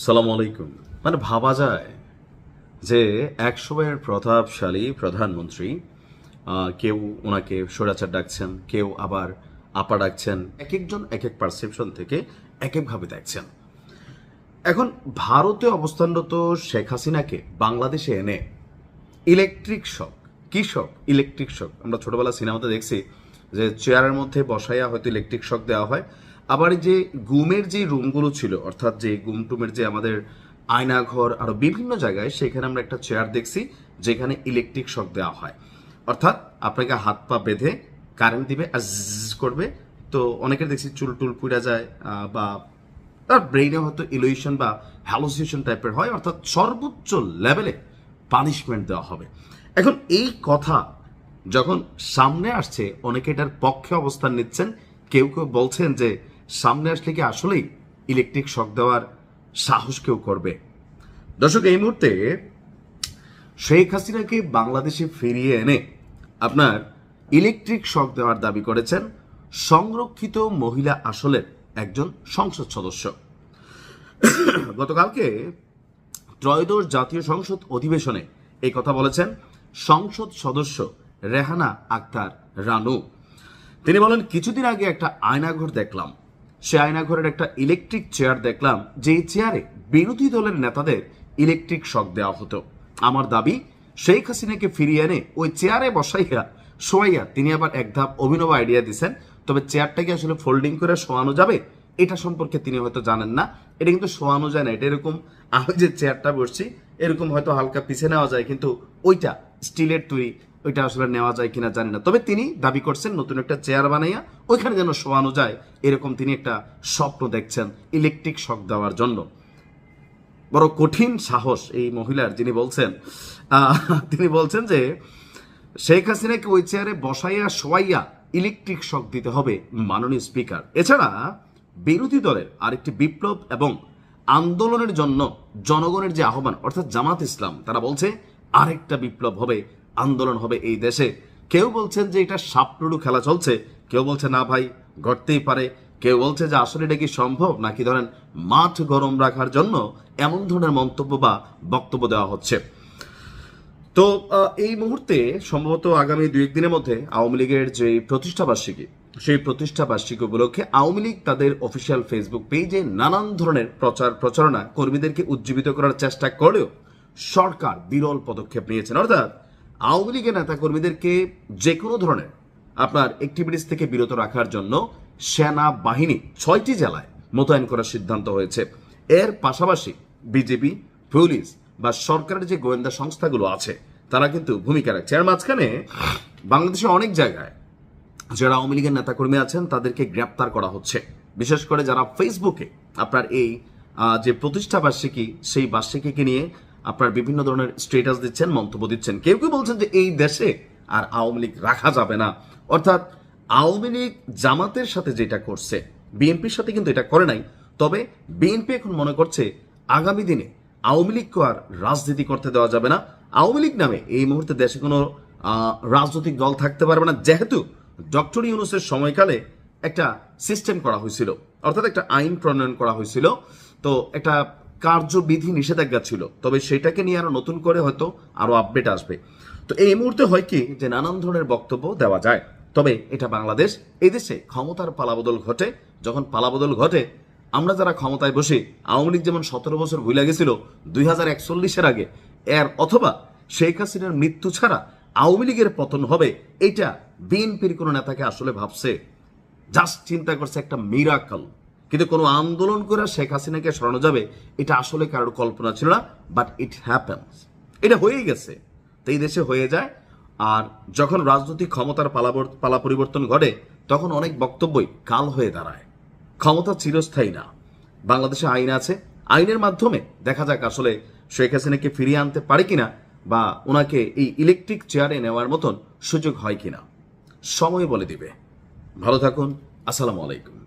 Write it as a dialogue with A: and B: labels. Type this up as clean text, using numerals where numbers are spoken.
A: সালাম আলাইকুম। মানে ভাবা যায় যে এক সময়ের প্রতাপশালী প্রধানমন্ত্রী, কেউ ওনাকে স্বৈরাচার ডাকছেন, কেউ আবার আপা ডাকছেন, এক একজন এক এক পারসেপশন থেকে এক একভাবে দেখছেন। এখন ভারতে অবস্থানরত শেখ হাসিনাকে বাংলাদেশে এনে ইলেকট্রিক শক, কি শক? Electric shock. আমরা ছোটবেলা সিনেমাতে দেখছি যে চেয়ারের মধ্যে বসাইয়া হয়তো ইলেকট্রিক শক দেওয়া হয়। আবার যে গুমের যে রুমগুলো ছিল, অর্থাৎ যে গুম টুমের যে আমাদের আয়নাঘর আরো বিভিন্ন জায়গায়, সেখানে আমরা একটা চেয়ার দেখছি যেখানে ইলেকট্রিক শক দেওয়া হয়। অর্থাৎ আপনাকে হাত পা বেঁধে কারেন্ট দিবে আর করবে। তো অনেকের দেখছি চুল টুল পুড়া যায়, বা তার ব্রেইনে হয়তো ইলুশন বা হ্যালোসিনেশন টাইপের হয়, অর্থাৎ সর্বোচ্চ লেভেলে পানিশমেন্ট দেওয়া হবে। এখন এই কথা যখন সামনে আসছে, অনেকে এটার পক্ষে অবস্থান নিচ্ছেন, কেউ কেউ বলছেন যে সামনে আসলে কি আসলেই ইলেকট্রিক শক দেওয়ার সাহস কেউ করবে। দর্শক, এই মুহূর্তে শেখ হাসিনাকে বাংলাদেশে ফিরিয়ে এনে আপনার ইলেকট্রিক শক দেওয়ার দাবি করেছেন সংরক্ষিত মহিলা আসলের একজন সংসদ সদস্য। গতকালকে ত্রয়োদশ জাতীয় সংসদ অধিবেশনে এই কথা বলেছেন সংসদ সদস্য রেহানা আক্তার রানু। তিনি বলেন, কিছুদিন আগে একটা আয়নাঘর দেখলাম, সে আয়নাঘরের একটা ইলেকট্রিক চেয়ার দেখলাম, যে চেয়ারে বিরোধী দলের নেতাদের ইলেকট্রিক শক দেওয়া হতো। আমার দাবি, শেখ হাসিনাকে ফিরিয়ে এনে ওই চেয়ারে বসাইয়া শোয়াইয়া তিনি আবার এক ধাপ অভিনব আইডিয়া দিচ্ছেন। তবে চেয়ারটাকে আসলে ফোল্ডিং করে শোয়ানো যাবে এটা সম্পর্কে তিনি হয়তো জানেন না। এটা কিন্তু শোয়ানো যায় না, এটা এরকম আমি যে চেয়ারটা বসছি এরকম হয়তো হালকা পিছিয়ে নেওয়া যায়, কিন্তু ওইটা স্টিলের তৈরি, ওইটা আসলে নেওয়া যায় কিনা জানি না। তবে তিনি দাবি করছেন নতুন একটা চেয়ার বানাইয়া ওইখানে যেন শোয়ানো যায়, এরকম তিনি একটা স্বপ্ন দেখছেন ইলেকট্রিক শক দেওয়ার জন্য। বড় কঠিন সাহস এই মহিলার, যিনি বলছেন তিনি বলছেন যে শেখ হাসিনাকে ওই চেয়ারে বসাইয়া শোয়াইয়া ইলেকট্রিক শক দিতে হবে মাননীয় স্পিকার। এছাড়া বিরোধী দলের আরেকটি বিপ্লব এবং আন্দোলনের জন্য জনগণের যে আহ্বান, অর্থাৎ জামাত ইসলাম, তারা বলছে আরেকটা বিপ্লব হবে, আন্দোলন হবে এই দেশে। কেউ বলছেন যে এটা সাপলুডু খেলা চলছে, কেউ বলছে না ভাই ঘটতেই পারে, কেউ বলছে যে আসলে এটা কি সম্ভব, নাকি ধরেন মাঠ গরম রাখার জন্য এমন ধরনের মন্তব্য বা বক্তব্য দেওয়া হচ্ছে। তো এই মুহূর্তে সম্ভবত আগামী 2-1 দিনের মধ্যে আওয়ামী লীগের যে প্রতিষ্ঠাবার্ষিকী, সেই প্রতিষ্ঠাবার্ষিকী উপলক্ষে আওয়ামী লীগ তাদের অফিসিয়াল ফেসবুক পেজে নানান ধরনের প্রচারণা কর্মীদেরকে উজ্জীবিত করার চেষ্টা করলেও সরকার বিরল পদক্ষেপ নিয়েছেন। অর্থাৎ আওয়ামী লীগের নেতা কর্মীদেরকে যে কোনো ধরনের আপনার অ্যাক্টিভিটিস থেকে বিরত রাখার জন্য সেনা বাহিনী 6টি জেলায় মোতায়েন করার সিদ্ধান্ত হয়েছে। এর পাশাপাশি বিজেপি, পুলিশ বা সরকারের যে গোয়েন্দা সংস্থাগুলো আছে তারা কিন্তু ভূমিকা রাখছে। এর মাঝখানে বাংলাদেশের অনেক জায়গায় যারা আওয়ামী লীগের নেতাকর্মী আছেন তাদেরকে গ্রেপ্তার করা হচ্ছে, বিশেষ করে যারা ফেসবুকে আপনার এই যে প্রতিষ্ঠা বার্ষিকী, সেই বার্ষিকীকে নিয়ে আপনার বিভিন্ন ধরনের স্ট্যাটাস দিচ্ছেন, মন্তব্য দিচ্ছেন। কেউ কেউ বলছেন যে এই দেশে আর আওয়ামী লীগ রাখা যাবে না। অর্থাৎ আওয়ামী লীগ জামাতের সাথে যেটা করছে, বিএনপির সাথে কিন্তু এটা করে নাই। তবে বিএনপি এখন মনে করছে আগামী দিনে আওয়ামী লীগকে আর রাজনীতি করতে দেওয়া যাবে না। আওয়ামী লীগ নামে এই মুহূর্তে দেশে কোনো রাজনৈতিক দল থাকতে পারবে না, যেহেতু ডক্টর ইউনূসের সময়কালে একটা সিস্টেম করা হয়েছিল, অর্থাৎ একটা আইন প্রণয়ন করা হয়েছিল। তো একটা কার্যবিধি নিষেধাজ্ঞা ছিল, তবে সেটাকে নিয়ে আরো নতুন করে হয়তো আরো আপডেট আসবে। তো এই মুহূর্তে হয় কি যে নানান ধরনের বক্তব্য দেওয়া যায়, তবে এটা বাংলাদেশ। এই দেশে ক্ষমতার পালাবদল ঘটে, যখন পালাবদল ঘটে আমরা যারা ক্ষমতায় বসে, আওয়ামী লীগ যেমন 17 বছর ভুলে গেছিল 2041-এর আগে, এর অথবা শেখ হাসিনার মৃত্যু ছাড়া আওয়ামী লীগের পতন হবে, এটা বিএনপির কোনো নেতাকে আসলে ভাবছে? জাস্ট চিন্তা করছে একটা মিরাকল। কিন্তু কোনো আন্দোলন করে শেখ হাসিনাকে সরানো যাবে এটা আসলে কারোর কল্পনা ছিল না, বাট ইট হ্যাপেন্স। এটা হয়েই গেছে। তো এই দেশে হয়ে যায়। আর যখন রাজনৈতিক ক্ষমতার পালা পরিবর্তন ঘটে, তখন অনেক বক্তব্যই কাল হয়ে দাঁড়ায়। ক্ষমতা চিরস্থায়ী না। বাংলাদেশে আইন আছে, আইনের মাধ্যমে দেখা যাক আসলে শেখ হাসিনাকে ফিরিয়ে আনতে পারে কিনা, বা ওনাকে এই ইলেকট্রিক চেয়ারে নেওয়ার মতন সুযোগ হয় কিনা, সময় বলে দিবে। ভালো থাকুন। আসসালামু আলাইকুম।